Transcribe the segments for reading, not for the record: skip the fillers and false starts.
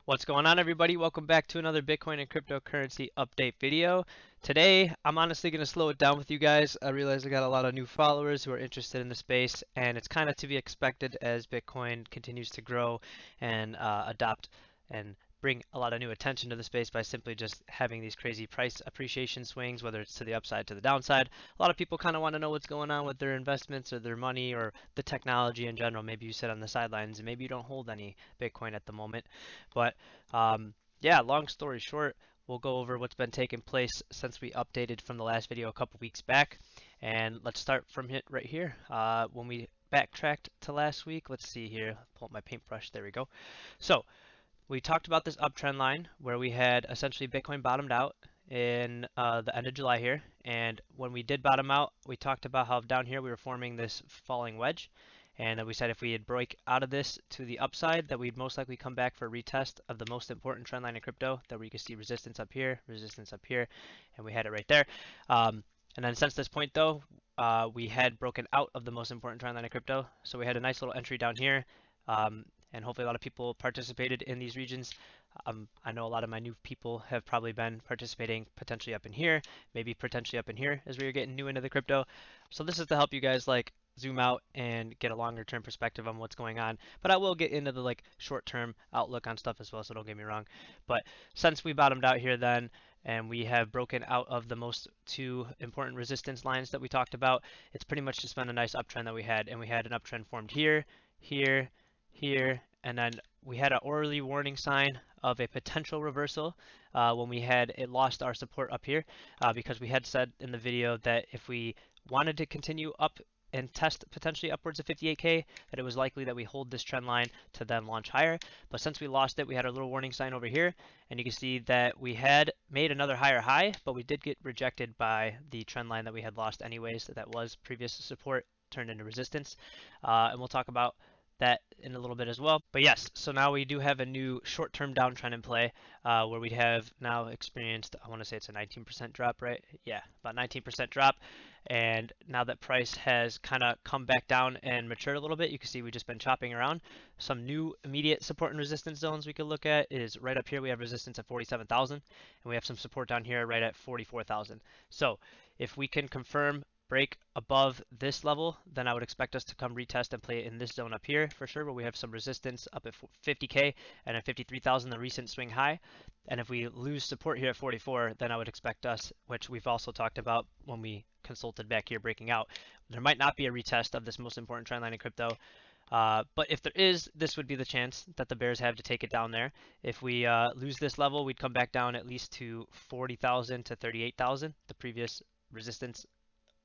What's going on, everybody? Welcome back to another Bitcoin and cryptocurrency update video. Today, I'm honestly going to slow it down with you guys. I realize I got a lot of new followers who are interested in the space, and it's kind of to be expected as Bitcoin continues to grow and adopt and bring a lot of new attention to the space by simply just having these crazy price appreciation swings, whether it's to the upside, to the downside. A lot of people kind of want to know what's going on with their investments or their money or the technology in general. Maybe you sit on the sidelines and maybe you don't hold any Bitcoin at the moment. But yeah, long story short, we'll go over what's been taking place since we updated from the last video a couple weeks back. And let's start from right here. When we backtracked to last week, let's see here, pull up my paintbrush, there we go. So we talked about this uptrend line where we had essentially Bitcoin bottomed out in the end of July here. And when we did bottom out, we talked about how down here we were forming this falling wedge. And then we said if we had break out of this to the upside, that we'd most likely come back for a retest of the most important trend line in crypto, that we could see resistance up here, and we had it right there. And then since this point though, we had broken out of the most important trend line in crypto. So we had a nice little entry down here. And hopefully a lot of people participated in these regions. I know a lot of my new people have probably been participating potentially up in here, maybe potentially up in here as we were getting new into the crypto. So this is to help you guys like zoom out and get a longer term perspective on what's going on. But I will get into the like short term outlook on stuff as well, so don't get me wrong. But since we bottomed out here then, and we have broken out of the most two important resistance lines that we talked about, it's pretty much just been a nice uptrend that we had. And we had an uptrend formed here, here, and then we had an early warning sign of a potential reversal when we had it lost our support up here because we had said in the video that if we wanted to continue up and test potentially upwards of 58k, that it was likely that we hold this trend line to then launch higher. But since we lost it, we had a little warning sign over here, and you can see that we had made another higher high, but we did get rejected by the trend line that we had lost anyways. That was previous support turned into resistance, and we'll talk about that in a little bit as well. But yes, so now we do have a new short-term downtrend in play where we have now experienced, I want to say it's a 19% drop, right? Yeah, about 19% drop. And now that price has kind of come back down and matured a little bit, you can see we've just been chopping around. Some new immediate support and resistance zones we could look at is right up here. We have resistance at 47,000, and we have some support down here right at 44,000. So if we can confirm break above this level, then I would expect us to come retest and play in this zone up here for sure, where we have some resistance up at 50k and at 53,000, the recent swing high. And if we lose support here at 44, then I would expect us, which we've also talked about when we consulted back here breaking out, there might not be a retest of this most important trend line in crypto. But if there is, this would be the chance that the bears have to take it down there. If we lose this level, we'd come back down at least to 40,000 to 38,000, the previous resistance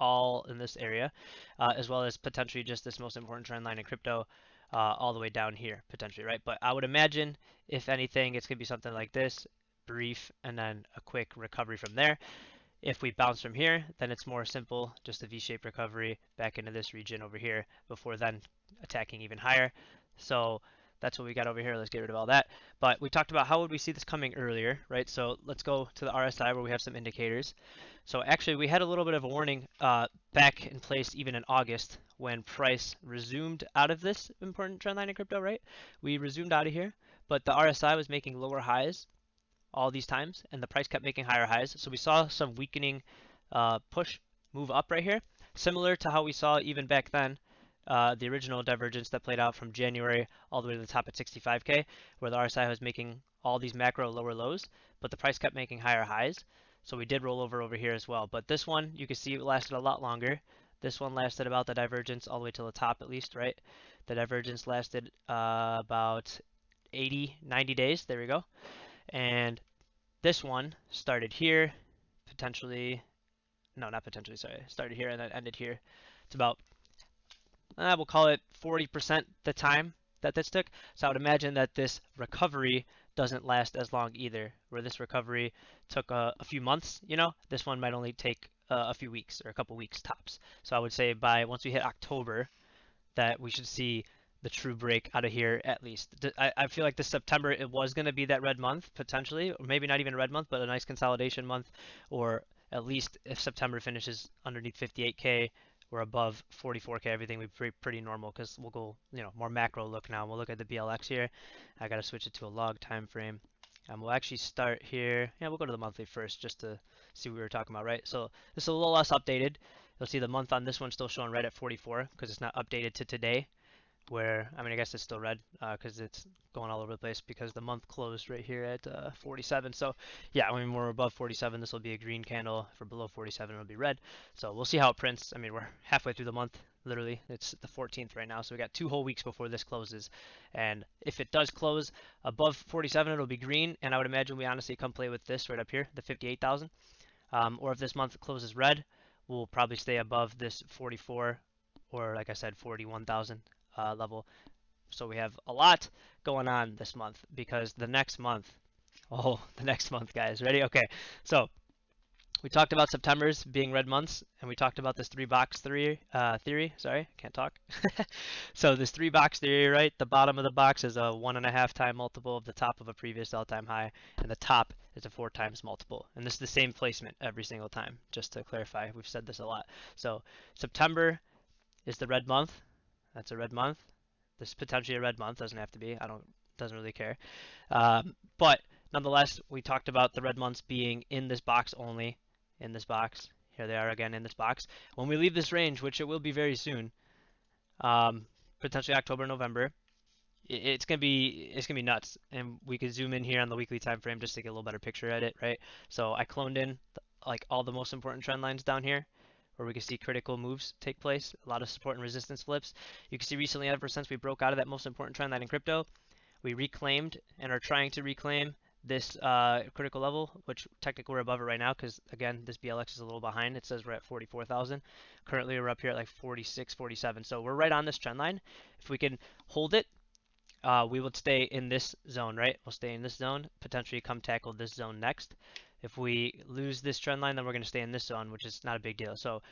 all in this area, as well as potentially just this most important trend line in crypto all the way down here potentially, right? But I would imagine if anything, it's gonna be something like this, brief, and then a quick recovery from there. If we bounce from here, then it's more simple, just a V-shaped recovery back into this region over here before then attacking even higher. So that's what we got over here. Let's get rid of all that. But we talked about how would we see this coming earlier, right? So let's go to the RSI where we have some indicators. So actually we had a little bit of a warning back in place even in August when price resumed out of this important trend line in crypto, right? We resumed out of here, but the RSI was making lower highs all these times and the price kept making higher highs. So we saw some weakening push move up right here, similar to how we saw even back then. The original divergence that played out from January all the way to the top at 65k, where the RSI was making all these macro lower lows, but the price kept making higher highs. So we did roll over here as well. But this one, you can see it lasted a lot longer. This one lasted about the divergence all the way to the top at least, right? The divergence lasted about 80, 90 days. There we go. And this one started here, potentially, no, not potentially, sorry. Started here and then ended here. It's about we'll call it 40% the time that this took. So I would imagine that this recovery doesn't last as long either, where this recovery took a few months, you know, this one might only take a few weeks or a couple weeks tops. So I would say by once we hit October that we should see the true break out of here at least. I feel like this September, it was going to be that red month potentially, or maybe not even a red month, but a nice consolidation month, or at least if September finishes underneath 58k, we're above 44K, everything would be pretty normal because we'll go, more macro look now. We'll look at the BLX here. I got to switch it to a log time frame. We'll actually start here. Yeah, we'll go to the monthly first just to see what we were talking about, right? So this is a little less updated. You'll see the month on this one still showing red at 44 because it's not updated to today, where, I mean, I guess it's still red because it's going all over the place because the month closed right here at 47. So yeah, when we're above 47, this will be a green candle. If we're below 47, it'll be red. So we'll see how it prints. I mean, we're halfway through the month, literally. It's the 14th right now, so we got 2 whole weeks before this closes. And if it does close above 47, it'll be green, and I would imagine we honestly come play with this right up here, the 58,000. Or if this month closes red, we'll probably stay above this 44, or like I said, 41,000 level. So we have a lot going on this month because the next month, the next month, guys, ready? Okay, so we talked about September's being red months, and we talked about this 3-box theory. Sorry, can't talk. So this 3-box theory, right? The bottom of the box is a 1.5 time multiple of the top of a previous all-time high, and the top is a 4 times multiple. And this is the same placement every single time, just to clarify. We've said this a lot. So September is the red month. That's a red month. This is potentially a red month. Doesn't have to be. Doesn't really care. But nonetheless, we talked about the red months being in this box only. In this box. Here they are again in this box. When we leave this range, which it will be very soon, potentially October, November, it's gonna be nuts. And we could zoom in here on the weekly time frame just to get a little better picture at it, right? So I cloned in like all the most important trend lines down here, where we can see critical moves take place, a lot of support and resistance flips. You can see recently, ever since we broke out of that most important trend line in crypto, we reclaimed and are trying to reclaim this critical level, which technically we're above it right now because, again, this BLX is a little behind. It says we're at 44,000. Currently, we're up here at like 46, 47. So we're right on this trend line. If we can hold it, we would stay in this zone, right? We'll stay in this zone, potentially come tackle this zone next. If we lose this trend line, then we're going to stay in this zone, which is not a big deal. So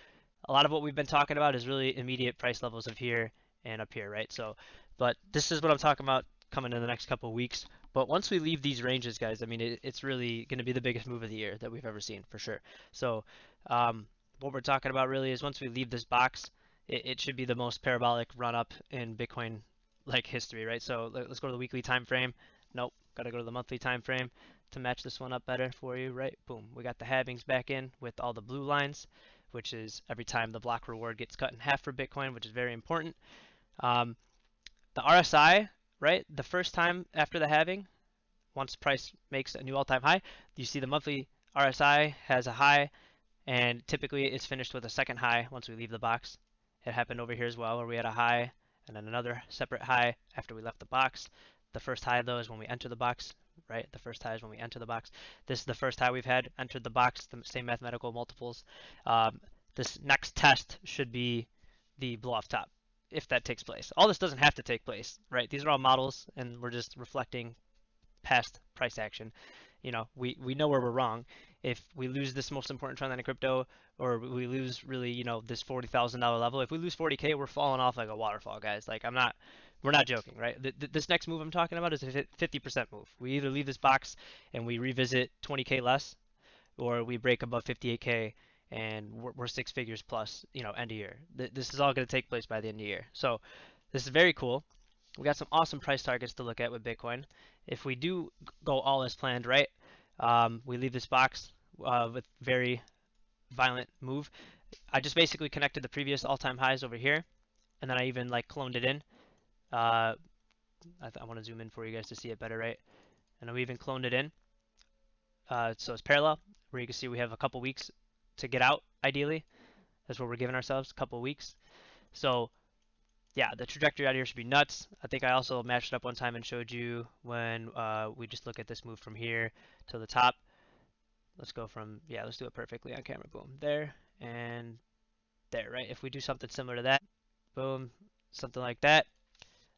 a lot of what we've been talking about is really immediate price levels of here and up here, right? So, but this is what I'm talking about coming in the next couple of weeks. But once we leave these ranges, guys, I mean, it's really going to be the biggest move of the year that we've ever seen, for sure. So what we're talking about really is once we leave this box, it should be the most parabolic run-up in Bitcoin like history, right? So let's go to the weekly time frame. Nope, got to go to the monthly time frame to match this one up better for you, right? Boom, we got the halvings back in with all the blue lines, which is every time the block reward gets cut in half for Bitcoin, which is very important. The RSI, right? The first time after the halving, once price makes a new all-time high, you see the monthly RSI has a high, and typically it's finished with a second high once we leave the box. It happened over here as well, where we had a high and then another separate high after we left the box. The first high, though, is when we enter the box, right? The first high is when we enter the box. This is the first high we've had entered the box, the same mathematical multiples. This next test should be the blow off top, if that takes place. All this doesn't have to take place, right? These are all models, and we're just reflecting past price action. We know where we're wrong. If we lose this most important trend line in crypto, or we lose really, this $40,000 level, if we lose 40K, we're falling off like a waterfall, guys. Like we're not joking, right? This next move I'm talking about is a 50% move. We either leave this box and we revisit 20K less, or we break above 58K and we're 6 figures plus, end of year. This is all going to take place by the end of the year. So this is very cool. We got some awesome price targets to look at with Bitcoin. If we do go all as planned, right, we leave this box with very violent move. I just basically connected the previous all-time highs over here, and then I even cloned it in. I want to zoom in for you guys to see it better, right? And we even cloned it in. So it's parallel, where you can see we have a couple weeks to get out, ideally. That's what we're giving ourselves, a couple weeks. So yeah, the trajectory out here should be nuts. I think I also matched it up one time and showed you when we just look at this move from here to the top. Let's go from, let's do it perfectly on camera. Boom, there and there, right? If we do something similar to that, boom, something like that,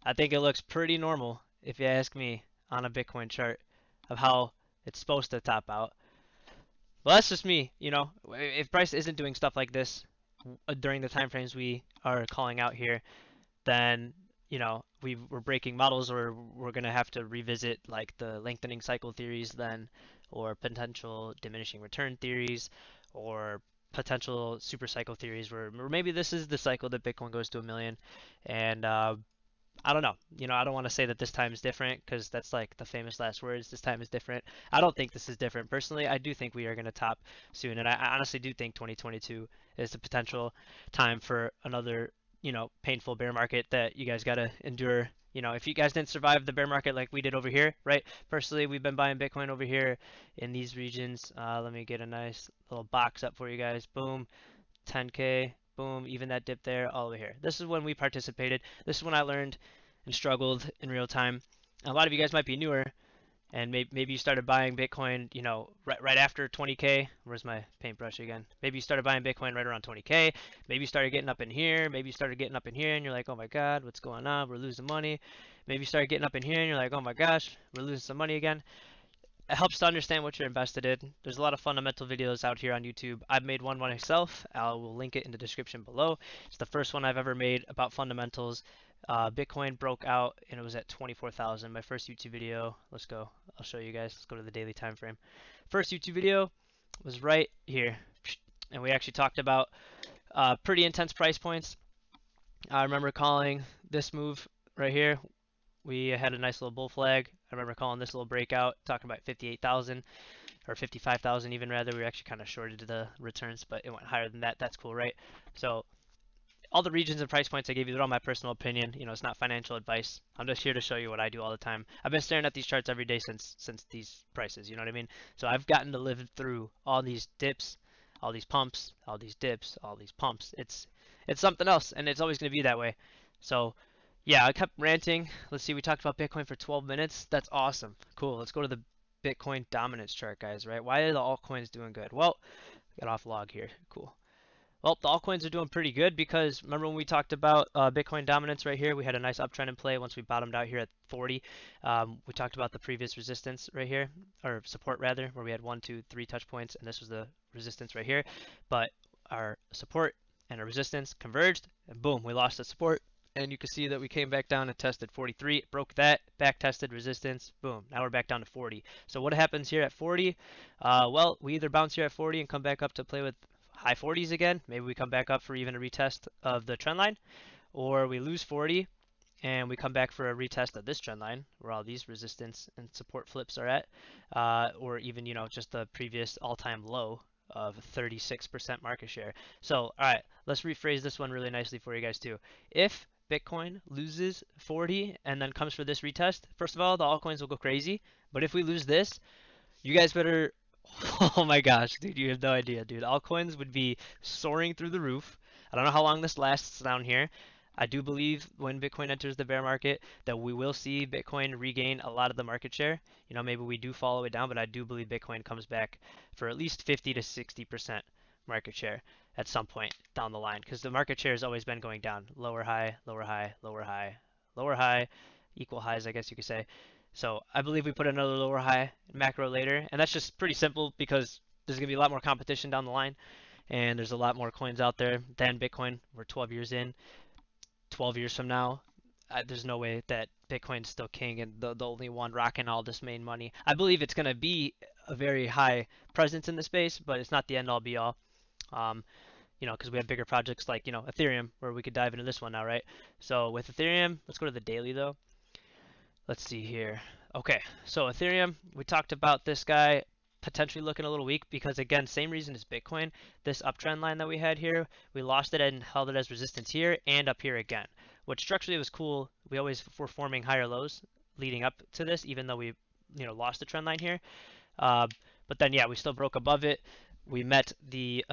I think it looks pretty normal, if you ask me, on a Bitcoin chart of how it's supposed to top out. Well, that's just me, If price isn't doing stuff like this during the time frames we are calling out here, then we're breaking models, or we're going to have to revisit the lengthening cycle theories then, or potential diminishing return theories, or potential super cycle theories where maybe this is the cycle that Bitcoin goes to a million, and I don't know. I don't want to say that this time is different because that's like the famous last words. This time is different. I don't think this is different. Personally, I do think we are going to top soon, and I honestly do think 2022 is the potential time for another, painful bear market that you guys got to endure. If you guys didn't survive the bear market like we did over here, right? Personally, we've been buying Bitcoin over here in these regions. Let me get a nice little box up for you guys. Boom, 10K. Boom, even that dip there, all over here. This is when we participated. This is when I learned and struggled in real time. A lot of you guys might be newer, and maybe you started buying Bitcoin, right after 20K. Where's my paintbrush again? Maybe you started buying Bitcoin right around 20K. Maybe you started getting up in here. Maybe you started getting up in here, and you're like, oh my God, what's going on? We're losing money. Maybe you started getting up in here, and you're like, oh my gosh, we're losing some money again. It helps to understand what you're invested in. There's a lot of fundamental videos out here on YouTube. I've made one myself. I will link it in the description below. It's the first one I've ever made about fundamentals. Bitcoin broke out and it was at 24,000. My first YouTube video. Let's go. I'll show you guys. Let's go to the daily time frame. First YouTube video was right here, and we actually talked about pretty intense price points. I remember calling this move right here. We had a nice little bull flag. I remember calling this little breakout, talking about 58,000 or 55,000 even rather. We were actually kind of shorted the returns, but it went higher than that. That's cool, right? So all the regions and price points I gave you, they're all my personal opinion. It's not financial advice. I'm just here to show you what I do all the time. I've been staring at these charts every day since these prices, you know what I mean? So I've gotten to live through all these dips, all these pumps, all these dips, all these pumps. It's something else, and it's always going to be that way. So yeah, I kept ranting. Let's see, we talked about Bitcoin for 12 minutes. That's awesome. Cool. Let's go to the Bitcoin dominance chart, guys, right? Why are the altcoins doing good? Well, get off log here. Cool. Well, the altcoins are doing pretty good because remember when we talked about Bitcoin dominance right here? We had a nice uptrend in play once we bottomed out here at 40. We talked about the previous resistance right here, or support rather, where we had 1, 2, 3 touch points, and this was the resistance right here. But our support and our resistance converged, and boom, we lost the support. And you can see that we came back down and tested 43, broke that, back tested resistance, boom, now we're back down to 40. So what happens here at 40? Well, we either bounce here at 40 and come back up to play with high 40s again. Maybe we come back up for even a retest of the trend line, or we lose 40 and we come back for a retest of this trend line where all these resistance and support flips are at, or even, just the previous all-time low of 36% market share. So, all right, let's rephrase this one really nicely for you guys too. If Bitcoin loses 40 and then comes for this retest, first of all, the altcoins will go crazy. But if we lose this, you guys better, oh my gosh, dude, you have no idea, dude. Altcoins would be soaring through the roof. I don't know how long this lasts down here. I do believe when Bitcoin enters the bear market that we will see Bitcoin regain a lot of the market share. Maybe we do follow it down, but I do believe Bitcoin comes back for at least 50 to 60% market share at some point down the line, because the market share has always been going down. Lower high, lower high, lower high, lower high, equal highs, I guess you could say. So I believe we put another lower high macro later, and that's just pretty simple because there's going to be a lot more competition down the line, and there's a lot more coins out there than Bitcoin. We're 12 years in. 12 years from now, there's no way that Bitcoin's still king and the only one rocking all this main money. I believe it's going to be a very high presence in the space, but it's not the end all be all. Because we have bigger projects like, Ethereum, where we could dive into this one now, right? So with Ethereum, let's go to the daily though. Let's see here. Okay, so Ethereum, we talked about this guy potentially looking a little weak because, again, same reason as Bitcoin. This uptrend line that we had here, we lost it and held it as resistance here and up here again, which structurally was cool. We always were forming higher lows leading up to this, even though we, lost the trend line here. But then, yeah, we still broke above it. We met the,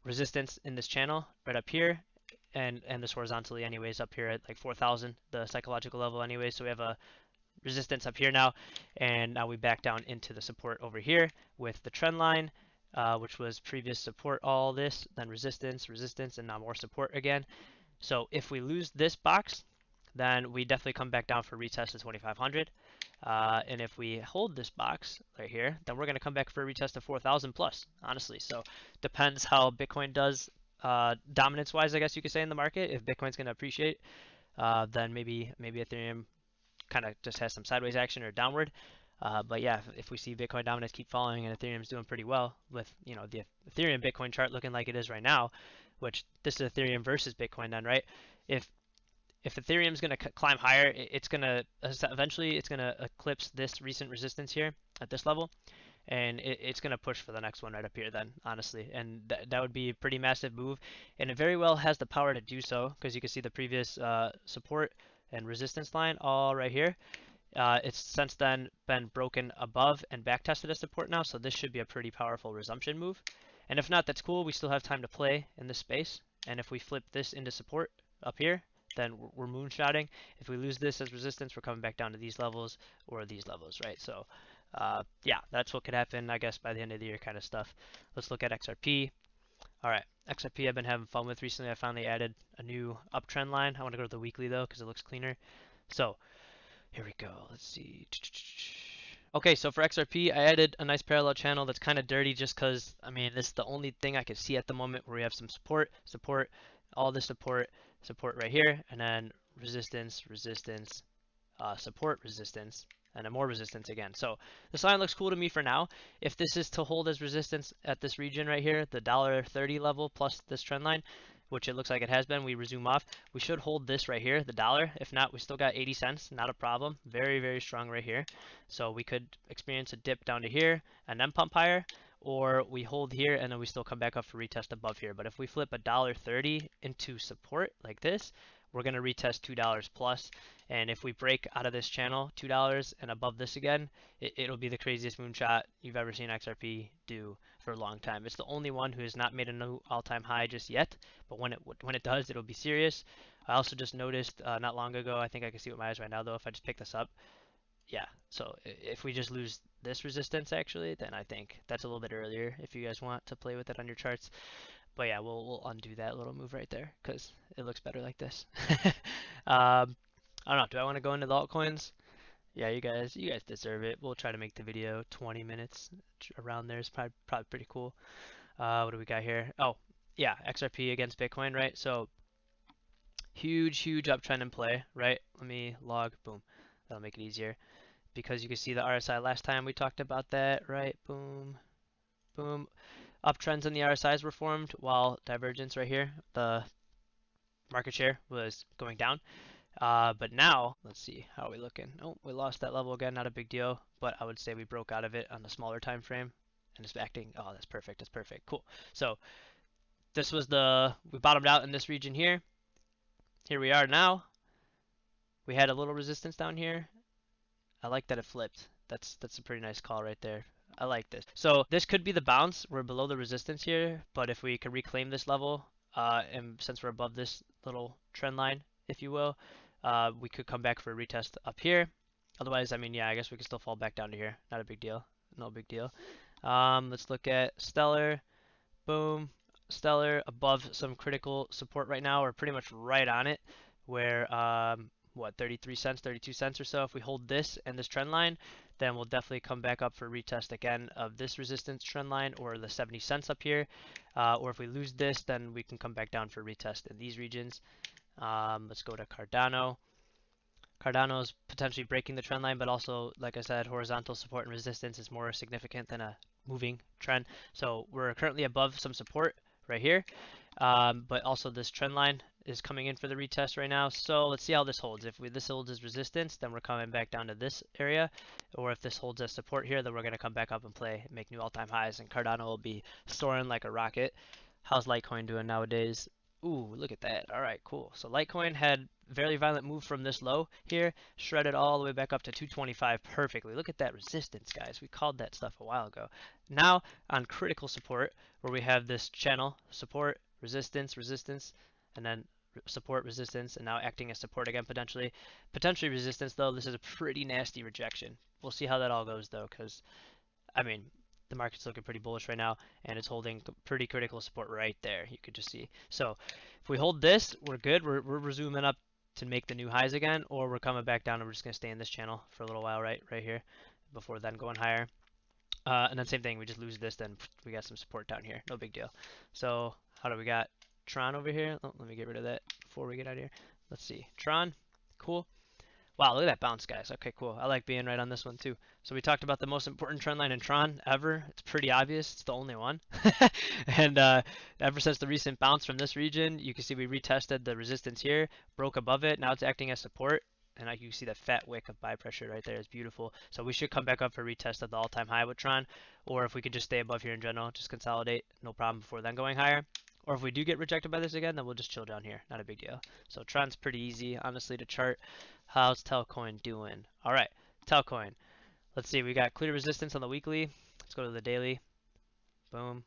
resistance in this channel right up here, and this horizontally anyways up here at like 4,000, the psychological level anyway. So we have a resistance up here now, and now we back down into the support over here with the trend line, which was previous support, all this, then resistance, resistance, and now more support again. So if we lose this box, then we definitely come back down for retest of 2,500. And if we hold this box right here, then we're going to come back for a retest of 4,000 plus, honestly. So depends how Bitcoin does dominance wise, I guess you could say, in the market. If Bitcoin's going to appreciate, then maybe Ethereum kind of just has some sideways action or downward. But yeah, if we see Bitcoin dominance keep falling and Ethereum's doing pretty well with, you know, the Ethereum Bitcoin chart looking like it is right now, which this is Ethereum versus Bitcoin then, right? If Ethereum's going to climb higher, it's going to eventually it's going to eclipse this recent resistance here at this level, and it's going to push for the next one right up here then, honestly. And that would be a pretty massive move, and it very well has the power to do so, because you can see the previous support and resistance line all right here. It's since then been broken above and back tested as support now, so this should be a pretty powerful resumption move. And if not, that's cool. We still have time to play in this space. And if we flip this into support up here, then we're moonshotting. If we lose this as resistance, we're coming back down to these levels or these levels, right? So yeah, that's what could happen, I guess, by the end of the year kind of stuff. Let's look at XRP. All right, XRP I've been having fun with recently. I finally added a new uptrend line. I want to go to the weekly though because it looks cleaner. So here we go. Let's see. Okay, so for XRP, I added a nice parallel channel that's kind of dirty just because, I mean, this is the only thing I can see at the moment where we have some support, all the support right here, and then resistance, support, resistance, and then more resistance again. So this line looks cool to me for now. If this is to hold as resistance at this region right here, the $1.30 level plus this trend line, which it looks like it has been, we resume off. We should hold this right here, the dollar. If not, we still got 80 cents, not a problem. Very, very strong right here. So we could experience a dip down to here and then pump higher, or we hold here and then we still come back up for retest above here. But if we flip a $1.30 into support like this, we're going to retest $2 plus. And if we break out of this channel, $2 and above this again, it'll be the craziest moonshot you've ever seen XRP do for a long time. It's the only one who has not made a new all-time high just yet, but when it does, it'll be serious. I also just noticed not long ago, I think I can see with my eyes right now though, if I just pick this up, yeah, so if we just lose this resistance actually, then I think that's a little bit earlier if you guys want to play with it on your charts. But yeah, we'll undo that little move right there because it looks better like this. I don't know, do I want to go into the altcoins? Yeah, you guys deserve it. We'll try to make the video 20 minutes around there. It's probably pretty cool. What do we got here? Oh, yeah, XRP against Bitcoin, right? So huge uptrend in play, right? Let me log, boom. That'll make it easier because you can see the RSI last time we talked about that, right? Boom, boom. Uptrends in the RSIs were formed while divergence right here, the market share was going down. But now, let's see, how are we looking? Oh, we lost that level again, not a big deal, but I would say we broke out of it on the smaller time frame and it's acting, oh, that's perfect, cool. So this was we bottomed out in this region here. Here we are now. We had a little resistance down here. I like that it flipped. That's a pretty nice call right there. I like this. So this could be the bounce. We're below the resistance here, but if we can reclaim this level, and since we're above this little trend line, if you will, we could come back for a retest up here. Otherwise, I mean, yeah, I guess we can still fall back down to here. Not a big deal. No big deal. Let's look at Stellar. Boom. Stellar above some critical support right now. We're pretty much right on it. Where, what, 33 cents, 32 cents or so. If we hold this and this trend line, then we'll definitely come back up for retest again of this resistance trend line or the 70 cents up here. Or if we lose this, then we can come back down for retest in these regions. Let's go to Cardano. Cardano is potentially breaking the trend line, but also, like I said, horizontal support and resistance is more significant than a moving trend. So we're currently above some support right here, but also this trend line is coming in for the retest right now. So let's see how this holds. If this holds as resistance, then we're coming back down to this area, or if this holds as support here, then we're going to come back up and play, make new all-time highs, and Cardano will be soaring like a rocket. How's Litecoin doing nowadays? Ooh, look at that. All right, cool. So Litecoin had very violent move from this low here, shredded all the way back up to 225 perfectly. Look at that resistance, guys. We called that stuff a while ago. Now on critical support, where we have this channel, support, resistance, and then support, resistance, and now acting as support again potentially. Potentially resistance, though. This is a pretty nasty rejection. We'll see how that all goes, though, because, I mean, the market's looking pretty bullish right now, and it's holding pretty critical support right there. You could just see. So if we hold this, we're good. We're resuming up to make the new highs again, or we're coming back down and we're just going to stay in this channel for a little while right here before then going higher. And then same thing, we just lose this, then we got some support down here. No big deal. So how do we got TRON over here? Oh, let me get rid of that before we get out of here. Let's see. TRON, cool. Wow, look at that bounce, guys. Okay, cool. I like being right on this one too. So we talked about the most important trend line in Tron ever. It's pretty obvious. It's the only one. And ever since the recent bounce from this region, you can see we retested the resistance here, broke above it. Now it's acting as support. And you can see that fat wick of buy pressure right there is beautiful. So we should come back up for retest of the all-time high with Tron. Or if we could just stay above here in general, just consolidate, no problem before then going higher. Or if we do get rejected by this again, then we'll just chill down here. Not a big deal. So Tron's pretty easy, honestly, to chart. How's Telcoin doing? All right, Telcoin. Let's see. We got clear resistance on the weekly. Let's go to the daily. Boom,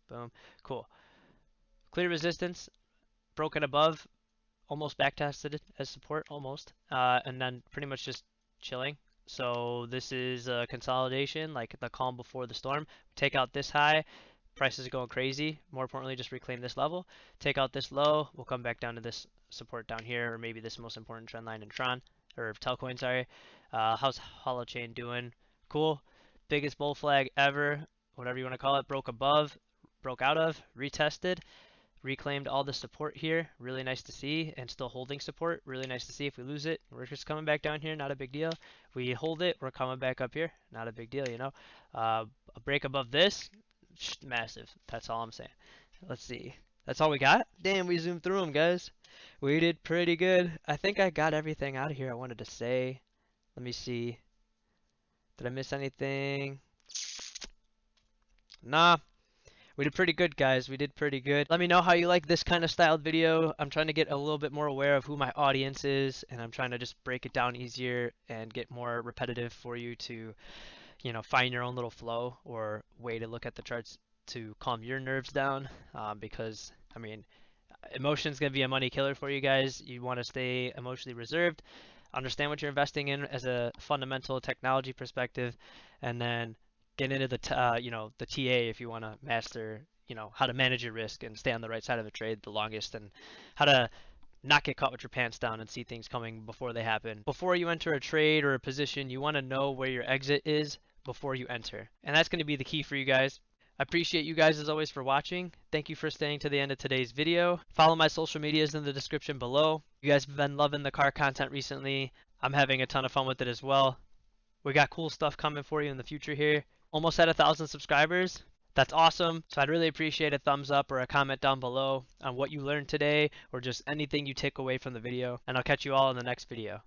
boom. Cool. Clear resistance, broken above, almost back tested as support, almost. And then pretty much just chilling. So this is a consolidation, like the calm before the storm. Take out this high. Prices are going crazy. More importantly, just reclaim this level. Take out this low. We'll come back down to this support down here, or maybe this most important trend line in Tron, or Telcoin, sorry. How's Holochain doing? Cool. Biggest bull flag ever, whatever you want to call it. Broke above, broke out of, retested, reclaimed all the support here. Really nice to see, and still holding support. Really nice to see. If we lose it, we're just coming back down here. Not a big deal. If we hold it, we're coming back up here. Not a big deal, you know. A break above this, massive. That's all I'm saying. Let's see. That's all we got? Damn, we zoomed through them, guys. We did pretty good. I think I got everything out of here I wanted to say. Let me see. Did I miss anything? Nah. We did pretty good, guys. We did pretty good. Let me know how you like this kind of styled video. I'm trying to get a little bit more aware of who my audience is, and I'm trying to just break it down easier and get more repetitive for you to, you know, find your own little flow or way to look at the charts to calm your nerves down. Because, I mean, emotion's going to be a money killer for you guys. You want to stay emotionally reserved, understand what you're investing in as a fundamental technology perspective, and then get into the you know, the TA if you want to master, you know, how to manage your risk and stay on the right side of a trade the longest, and how to not get caught with your pants down and see things coming before they happen. Before you enter a trade or a position, you want to know where your exit is before you enter. And that's going to be the key for you guys. I appreciate you guys as always for watching. Thank you for staying to the end of today's video. Follow my social medias in the description below. You guys have been loving the car content recently. I'm having a ton of fun with it as well. We got cool stuff coming for you in the future here. Almost at 1,000 subscribers. That's awesome. So I'd really appreciate a thumbs up or a comment down below on what you learned today or just anything you take away from the video. And I'll catch you all in the next video.